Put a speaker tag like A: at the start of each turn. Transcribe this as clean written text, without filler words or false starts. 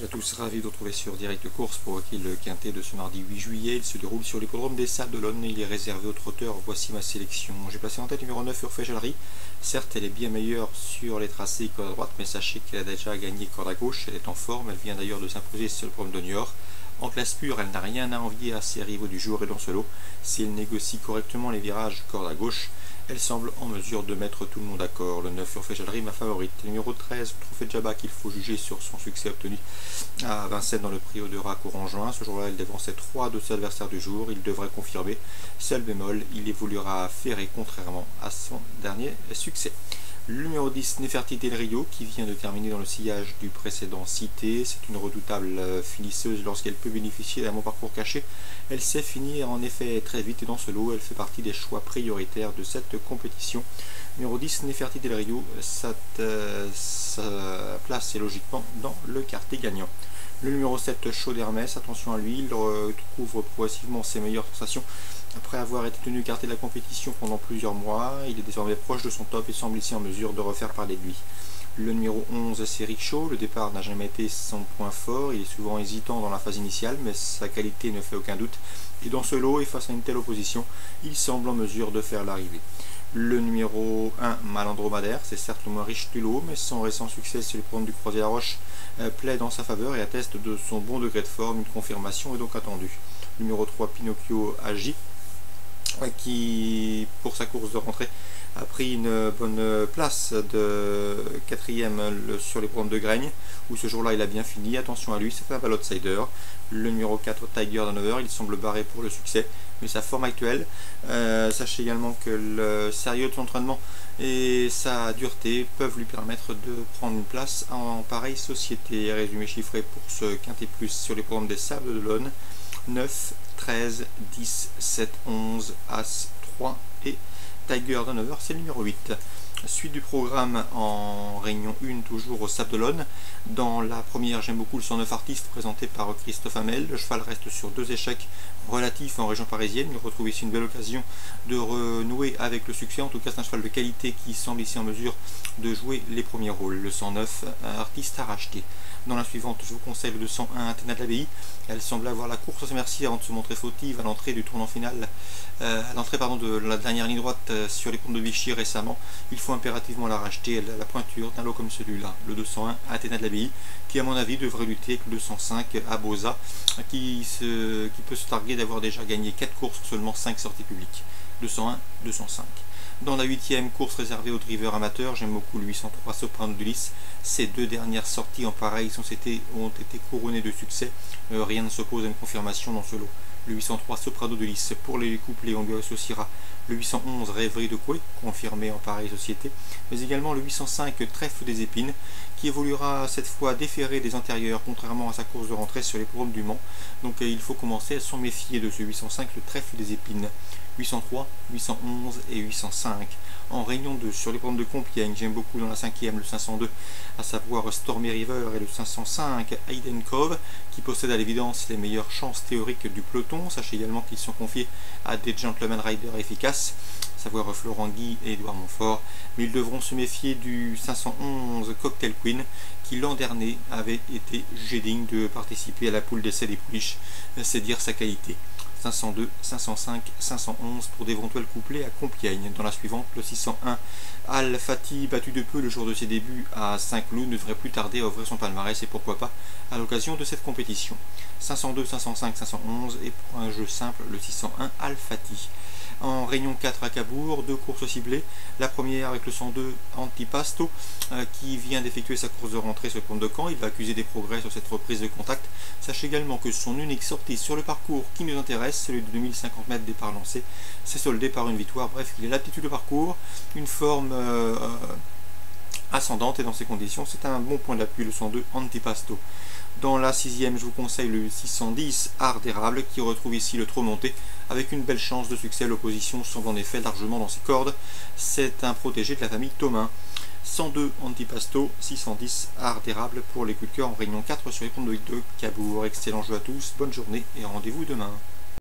A: À tous, ravis de vous retrouver sur Direct Course pour le quintet de ce mardi 8 juillet. Il se déroule sur l'hippodrome des Sables d'Olonne et il est réservé aux trotteurs. Voici ma sélection. J'ai placé en tête numéro 9 Urfé-Jallery. Certes, elle est bien meilleure sur les tracés corde à droite, mais sachez qu'elle a déjà gagné corde à gauche. Elle est en forme, elle vient d'ailleurs de s'imposer sur le podium de Niort. En classe pure, elle n'a rien à envier à ses rivaux du jour et dans ce lot. Si elle négocie correctement les virages corde à gauche, elle semble en mesure de mettre tout le monde d'accord. Le 9 Urfé-Jallery, ma favorite. Le numéro 13, Trophée de Jabba, qu'il faut juger sur son succès obtenu à Vincennes dans le prix Odera courant juin. Ce jour-là, il dévançait 3 de ses adversaires du jour. Il devrait confirmer. Seul bémol, il évoluera ferré contrairement à son dernier succès. Le numéro 10, Nefertiti Del Rio, qui vient de terminer dans le sillage du précédent cité. C'est une redoutable finisseuse lorsqu'elle peut bénéficier d'un bon parcours caché. Elle sait finir en effet très vite et dans ce lot, elle fait partie des choix prioritaires de cette compétition. Numéro 10, Nefertiti Del Rio, sa place est logiquement dans le quartier gagnant. Le numéro 7, Chaud d'Hermès, attention à lui, il retrouve progressivement ses meilleures sensations. Après avoir été tenu écarté de la compétition pendant plusieurs mois, il est désormais proche de son top et semble ici en mesure de refaire parler de lui. Le numéro 11, c'est Richaud. Le départ n'a jamais été son point fort. Il est souvent hésitant dans la phase initiale, mais sa qualité ne fait aucun doute. Et dans ce lot, et face à une telle opposition, il semble en mesure de faire l'arrivée. Le numéro 1, Malandromadaire, c'est certes le moins riche du lot, mais son récent succès sur les programmes du Croisier-la-Roche plaide en sa faveur et atteste de son bon degré de forme. Une confirmation est donc attendue. Numéro 3, Pinocchio Agi, qui, pour sa course de rentrée, a pris une bonne place de 4e sur les programmes de Graigne, où ce jour-là il a bien fini. Attention à lui, c'est un bel outsider. Le numéro 4, Tiger d'Hanover, il semble barré pour le succès, mais sa forme actuelle, sachez également que le sérieux de son entraînement et sa dureté peuvent lui permettre de prendre une place en pareille société. Résumé chiffré pour ce quintet plus sur les programmes des Sables d'Olonne: 9, 13, 10, 7, 11, As, 3 et Tiger d'Hanover, c'est le numéro 8. Suite du programme en réunion 1, toujours au Sables d'Olonne. Dans la première, j'aime beaucoup le 109 Artiste présenté par Christophe Hamel. Le cheval reste sur 2 échecs relatifs en région parisienne. Il retrouve ici une belle occasion de renouer avec le succès. En tout cas, c'est un cheval de qualité qui semble ici en mesure de jouer les premiers rôles. Le 109 Artiste à racheter. Dans la suivante, je vous conseille le 201 Athéna de l'Abbaye. Elle semble avoir la course à ses merci avant de se montrer fautive à l'entrée du tournant final, à l'entrée de la dernière ligne droite sur les ponts de Vichy récemment. Il faut impérativement la racheter. Elle a la pointure d'un lot comme celui-là, le 201 Athéna de l'Abbaye, qui à mon avis devrait lutter avec le 205 Abosa, qui peut se targuer d'avoir déjà gagné 4 courses sur seulement 5 sorties publiques. 201, 205. Dans la 8e course réservée aux drivers amateurs, j'aime beaucoup le 803 Soprano d'Ulysse. Ces 2 dernières sorties en pareil ont été couronnées de succès. Rien ne s'oppose à une confirmation dans ce lot. Le 803 Soprano d'Ulysse. Pour les couplets, on lui associera le 811 Rêverie de Coué, confirmé en pareille société, mais également le 805 Trèfle des Épines, qui évoluera cette fois déféré des antérieurs, contrairement à sa course de rentrée sur les programmes du Mans. Donc il faut commencer à s'en méfier de ce 805, le Trèfle des Épines. 803, 811 et 805. En réunion 2, sur les programmes de Compiègne, j'aime beaucoup dans la 5e le 502, à savoir Stormy River, et le 505 Hayden Cove, qui possèdent à l'évidence les meilleures chances théoriques du peloton. Sachez également qu'ils sont confiés à des gentleman riders efficaces, à savoir Florent Guy et Édouard Montfort, mais ils devront se méfier du 511 Cocktail Queen, qui l'an dernier avait été jugé digne de participer à la poule d'essai des pouliches. C'est dire sa qualité. 502, 505, 511 pour d'éventuels couplets à Compiègne. Dans la suivante, le 601 Al Fati, battu de peu le jour de ses débuts à Saint-Cloud, ne devrait plus tarder à ouvrir son palmarès et pourquoi pas à l'occasion de cette compétition. 502, 505, 511 et pour un jeu simple, le 601 Al Fati. En réunion 4 à Cabourg, 2 courses ciblées. La première avec le 102 Antipasto qui vient d'effectuer sa course de rentrée sur le compte de Caen. Il va accuser des progrès sur cette reprise de contact. Sachez également que son unique sortie sur le parcours qui nous intéresse, celui de 2050 mètres départ lancé, s'est soldé par une victoire. Bref, il a l'aptitude de parcours, une forme ascendante et dans ces conditions, c'est un bon point d'appui le 102 Antipasto. Dans la 6e, je vous conseille le 610 Art d'Érable qui retrouve ici le trot monté avec une belle chance de succès. L'opposition semble en effet largement dans ses cordes. C'est un protégé de la famille Thomain. 102 Antipasto, 610 Art d'Érable pour les coups de cœur en réunion 4 sur les ponts de Cabourg. Excellent jeu à tous, bonne journée et rendez-vous demain.